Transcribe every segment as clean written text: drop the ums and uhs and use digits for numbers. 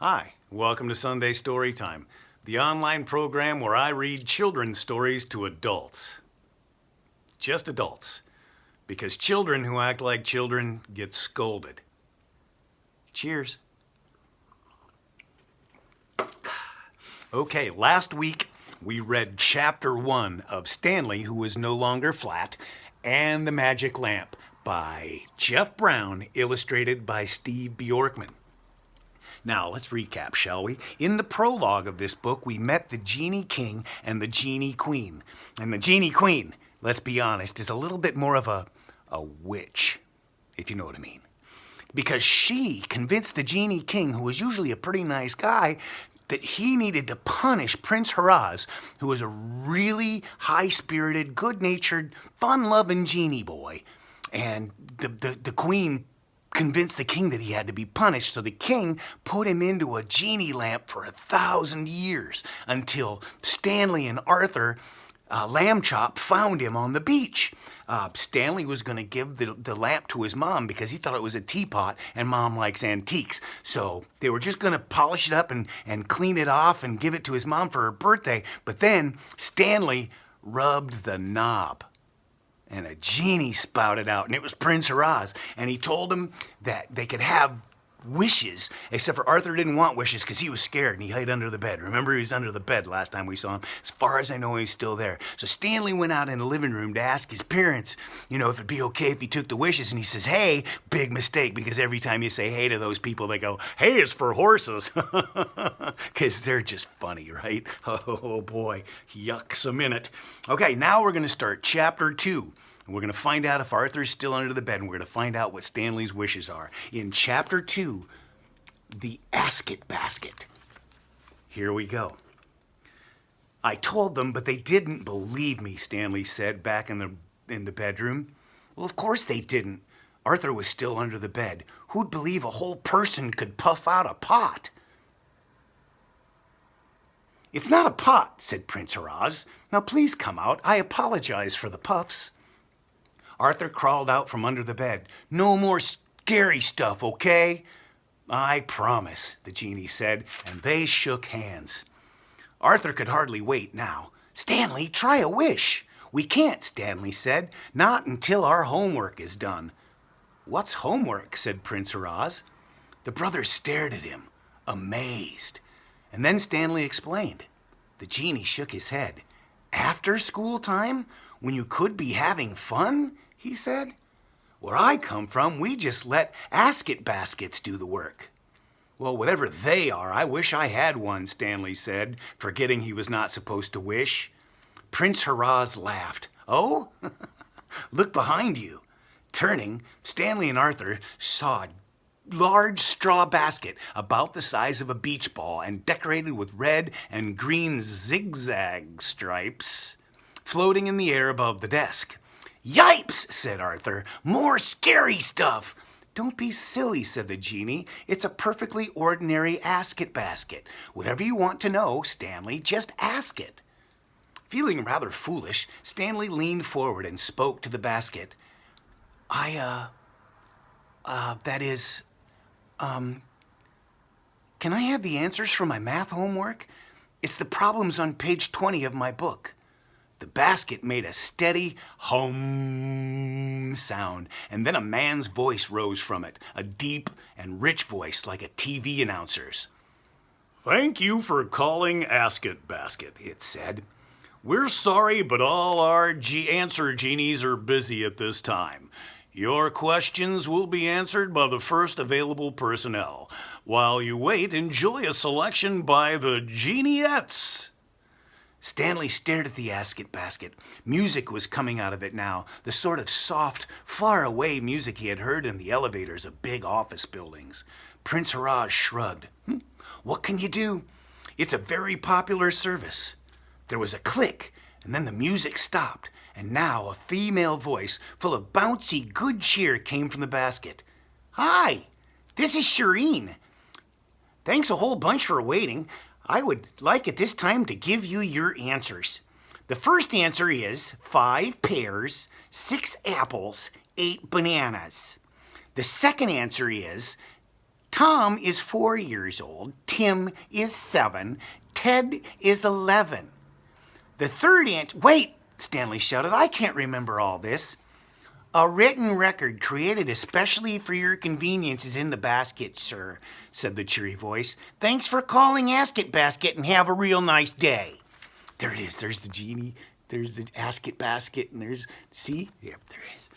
Hi, welcome to Sunday Storytime, the online program where I read children's stories to adults. Just adults. Because children who act like children get scolded. Cheers. Okay, last week we read chapter 1 of Stanley, Who Is No Longer Flat, and the Magic Lamp by Jeff Brown, illustrated by Steve Bjorkman. Now, let's recap, shall we? In the prologue of this book, we met the Genie King and the Genie Queen. And the Genie Queen, let's be honest, is a little bit more of a witch, if you know what I mean. Because she convinced the Genie King, who was usually a pretty nice guy, that he needed to punish Prince Haraz, who was a really high-spirited, good-natured, fun-loving genie boy. And the queen convinced the king that he had to be punished, so the king put him into a genie lamp for 1,000 years until Stanley and Arthur Lambchop found him on the beach. Stanley was going to give the lamp to his mom because he thought it was a teapot and Mom likes antiques. So they were just going to polish it up and clean it off and give it to his mom for her birthday. But then Stanley rubbed the knob, and a genie spouted out, and it was Prince Haraz. And he told him that they could have wishes, except for Arthur didn't want wishes because he was scared and he hid under the bed. Remember, he was under the bed last time we saw him. As far as I know, he's still there. So Stanley went out in the living room to ask his parents, if it'd be okay if he took the wishes. And he says, hey, big mistake, because every time you say hey to those people, they go, hey is for horses. Because they're just funny, right? Oh boy, yucks a minute. Okay, now we're going to start chapter 2. And we're going to find out if Arthur's still under the bed, and we're going to find out what Stanley's wishes are. In chapter 2, the Askit basket. Here we go. I told them, but they didn't believe me, Stanley said back in the bedroom. Well, of course they didn't. Arthur was still under the bed. Who'd believe a whole person could puff out a pot? It's not a pot, said Prince Haraz. Now please come out. I apologize for the puffs. Arthur crawled out from under the bed. No more scary stuff, okay? I promise, the genie said, and they shook hands. Arthur could hardly wait now. Stanley, try a wish. We can't, Stanley said, not until our homework is done. What's homework? Said Prince Haraz. The brothers stared at him, amazed. And then Stanley explained. The genie shook his head. After school time? When you could be having fun? He said. Where I come from, we just let Askit baskets do the work. Well, whatever they are, I wish I had one, Stanley said, forgetting he was not supposed to wish. Prince Haraz laughed. Oh? Look behind you. Turning, Stanley and Arthur saw a large straw basket about the size of a beach ball and decorated with red and green zigzag stripes floating in the air above the desk. Yipes, said Arthur. More scary stuff. Don't be silly, said the genie. It's a perfectly ordinary Askit basket. Whatever you want to know, Stanley, just ask it. Feeling rather foolish, Stanley leaned forward and spoke to the basket. Can I have the answers for my math homework? It's the problems on page 20 of my book. The basket made a steady hum sound, and then a man's voice rose from it, a deep and rich voice like a TV announcer's. Thank you for calling Askit Basket, it said. We're sorry, but all our answer genies are busy at this time. Your questions will be answered by the first available personnel. While you wait, enjoy a selection by the Geniettes. Stanley stared at the Askit basket. Music was coming out of it now, the sort of soft, far-away music he had heard in the elevators of big office buildings. Prince Haraz shrugged. What can you do? It's a very popular service. There was a click, and then the music stopped, and now a female voice full of bouncy good cheer came from the basket. Hi, this is Shireen. Thanks a whole bunch for waiting. I would like at this time to give you your answers. The first answer is 5 pears, 6 apples, 8 bananas. The second answer is Tom is 4 years old, Tim is 7, Ted is 11. The third answer... Wait, Stanley shouted, I can't remember all this. A written record created especially for your convenience is in the basket, sir, said the cheery voice. Thanks for calling Askit Basket and have a real nice day. There it is. There's the genie. There's the Askit Basket. And there's... See? Yep, there it is.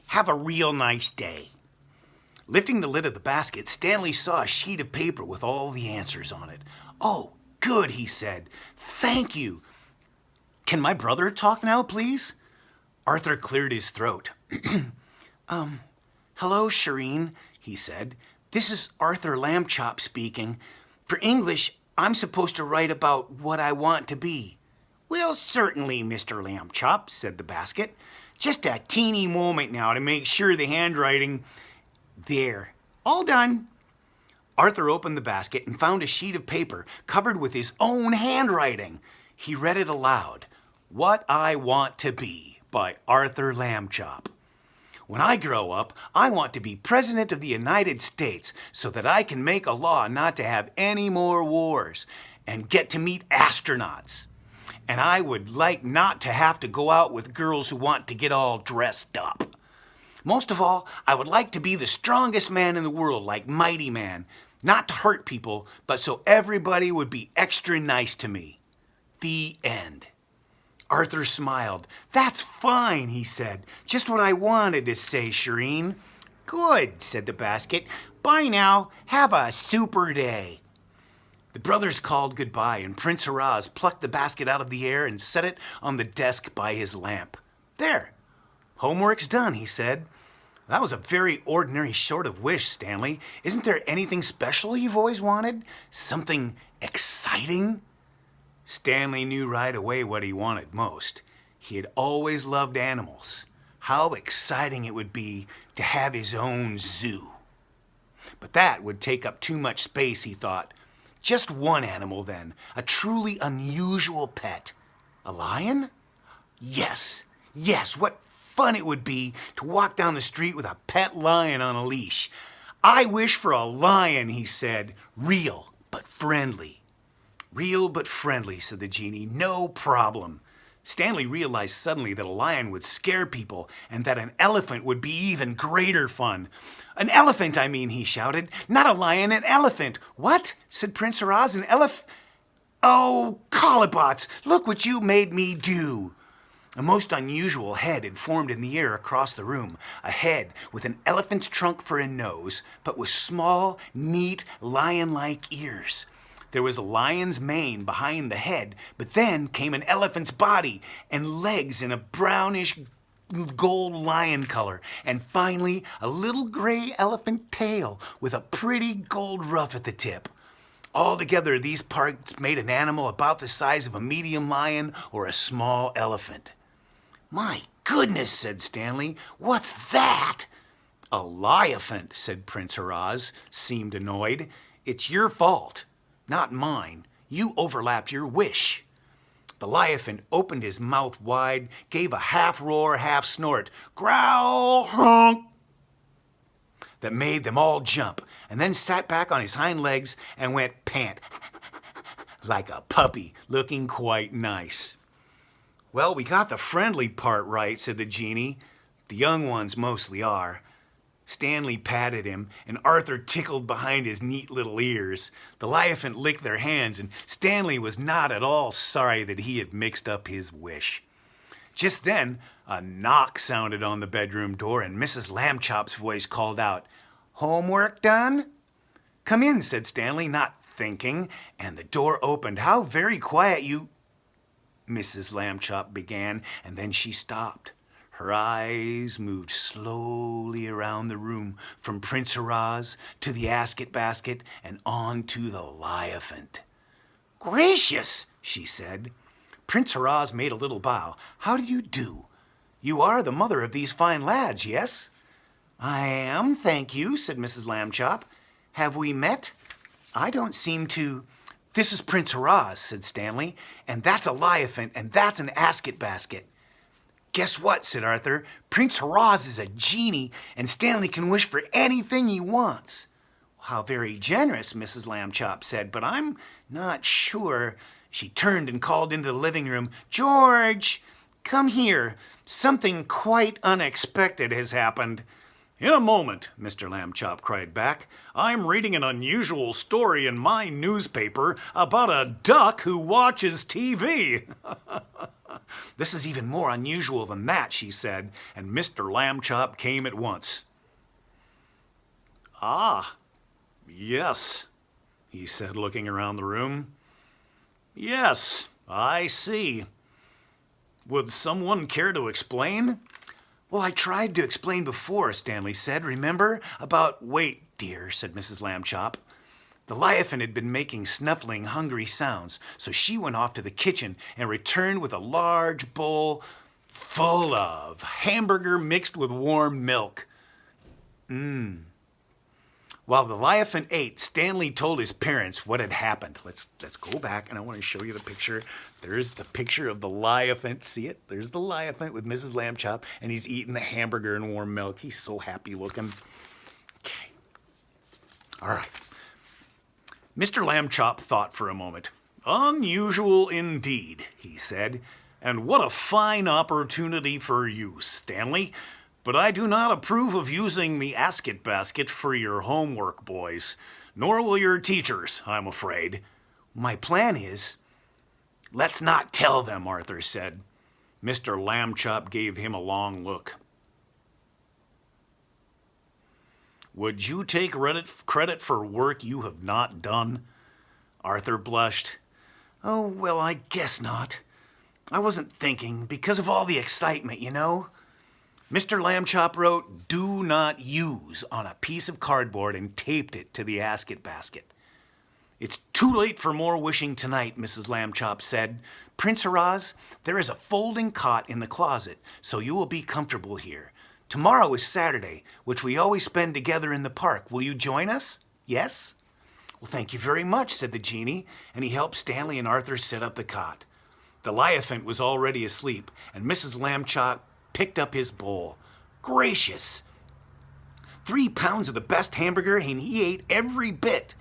Have a real nice day. Lifting the lid of the basket, Stanley saw a sheet of paper with all the answers on it. Oh, good, he said. Thank you. Can my brother talk now, please? Arthur cleared his throat. Hello, Shireen, he said. This is Arthur Lambchop speaking. For English, I'm supposed to write about what I want to be. Well, certainly, Mr. Lambchop, said the basket. Just a teeny moment now to make sure the handwriting... There. All done. Arthur opened the basket and found a sheet of paper covered with his own handwriting. He read it aloud. What I Want to Be by Arthur Lambchop. When I grow up, I want to be President of the United States so that I can make a law not to have any more wars and get to meet astronauts. And I would like not to have to go out with girls who want to get all dressed up. Most of all, I would like to be the strongest man in the world, like Mighty Man. Not to hurt people, but so everybody would be extra nice to me. The end. Arthur smiled. That's fine, he said. Just what I wanted to say, Shireen. Good, said the basket. Bye now. Have a super day. The brothers called goodbye, and Prince Haraz plucked the basket out of the air and set it on the desk by his lamp. There. Homework's done, he said. That was a very ordinary sort of wish, Stanley. Isn't there anything special you've always wanted? Something exciting? Stanley knew right away what he wanted most. He had always loved animals. How exciting it would be to have his own zoo. But that would take up too much space, he thought. Just one animal, then. A truly unusual pet. A lion? Yes, what fun it would be to walk down the street with a pet lion on a leash. I wish for a lion, he said. Real, but friendly. Real, but friendly, said the genie. No problem. Stanley realized suddenly that a lion would scare people and that an elephant would be even greater fun. An elephant, I mean, he shouted. Not a lion, an elephant. What? Said Prince Haraz. An Oh, Collibots, look what you made me do. A most unusual head had formed in the air across the room, a head with an elephant's trunk for a nose, but with small, neat, lion-like ears. There was a lion's mane behind the head, but then came an elephant's body and legs in a brownish gold lion color, and finally a little gray elephant tail with a pretty gold ruff at the tip. Altogether, these parts made an animal about the size of a medium lion or a small elephant. My goodness, said Stanley. What's that? A liaphant, said Prince Haraz, seemed annoyed. It's your fault, not mine. You overlapped your wish. The liaphant opened his mouth wide, gave a half roar, half snort, growl, honk, that made them all jump, and then sat back on his hind legs and went pant, like a puppy, looking quite nice. Well, we got the friendly part right, said the genie. The young ones mostly are. Stanley patted him, and Arthur tickled behind his neat little ears. The liaphant licked their hands, and Stanley was not at all sorry that he had mixed up his wish. Just then, a knock sounded on the bedroom door, and Mrs. Lambchop's voice called out, Homework done? Come in, said Stanley, not thinking, and the door opened. How very quiet you... Mrs. Lambchop began, and then she stopped. Her eyes moved slowly around the room, from Prince Haraz to the Askit basket and on to the liaphant. Gracious, she said. Prince Haraz made a little bow. How do you do? You are the mother of these fine lads, yes? I am, thank you, said Mrs. Lambchop. Have we met? I don't seem to... This is Prince Haraz, said Stanley, and that's a liaphant, and that's an Askit basket. Guess what, said Arthur. Prince Haraz is a genie, and Stanley can wish for anything he wants. how very generous, Mrs. Lambchop said, but I'm not sure. She turned and called into the living room, George, come here. Something quite unexpected has happened. In a moment, Mr. Lambchop cried back. I'm reading an unusual story in my newspaper about a duck who watches TV. This is even more unusual than that, she said, and Mr. Lambchop came at once. Ah, yes, he said, looking around the room. Yes, I see. Would someone care to explain? Well, I tried to explain before, Stanley said. Remember? Wait, dear, said Mrs. Lambchop. The Leviathan had been making snuffling, hungry sounds, so she went off to the kitchen and returned with a large bowl full of hamburger mixed with warm milk. While the Leviathan ate, Stanley told his parents what had happened. Let's go back, and I want to show you the picture. There's the picture of the Leviathan. See it? There's the Leviathan with Mrs. Lambchop, and he's eating the hamburger and warm milk. He's so happy looking. Okay. All right. Mr. Lambchop thought for a moment. Unusual indeed, he said. And what a fine opportunity for you, Stanley. But I do not approve of using the Askit basket for your homework, boys. Nor will your teachers, I'm afraid. My plan is... Let's not tell them, Arthur said. Mr. Lambchop gave him a long look. Would you take credit for work you have not done? Arthur blushed. Oh, well, I guess not. I wasn't thinking because of all the excitement, you know. Mr. Lambchop wrote, "Do not use" on a piece of cardboard and taped it to the Askit basket. It's too late for more wishing tonight, Mrs. Lambchop said. Prince Haraz, there is a folding cot in the closet, so you will be comfortable here. Tomorrow is Saturday, which we always spend together in the park. Will you join us? Yes? Well, thank you very much, said the genie, and he helped Stanley and Arthur set up the cot. The Leviathan was already asleep, and Mrs. Lambchop picked up his bowl. Gracious! 3 pounds of the best hamburger, and he ate every bit.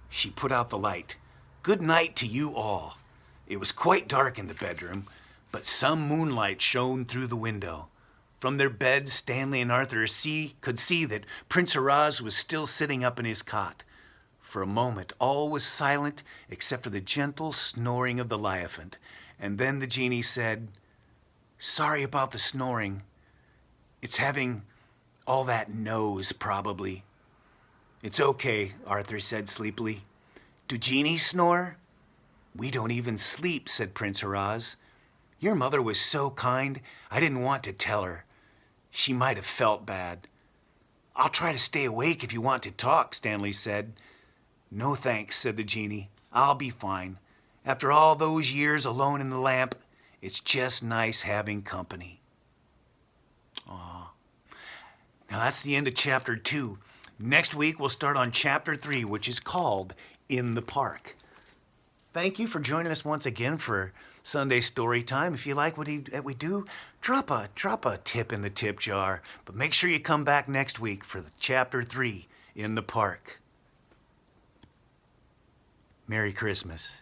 She put out the light. Good night to you all. It was quite dark in the bedroom, but some moonlight shone through the window. From their beds, Stanley and Arthur could see that Prince Haraz was still sitting up in his cot. For a moment, all was silent except for the gentle snoring of the Leviathan. And then the genie said, Sorry about the snoring. It's having all that nose, probably. It's okay, Arthur said sleepily. Do genies snore? We don't even sleep, said Prince Haraz. Your mother was so kind, I didn't want to tell her. She might have felt bad. I'll try to stay awake if you want to talk, Stanley said. No thanks, said the genie. I'll be fine. After all those years alone in the lamp, it's just nice having company. Aw. Now that's the end of chapter 2. Next week we'll start on chapter 3, which is called In the Park. Thank you for joining us once again for Sunday Story Time. If you like what we do, drop a tip in the tip jar. But make sure you come back next week for chapter 3, In the Park. Merry Christmas.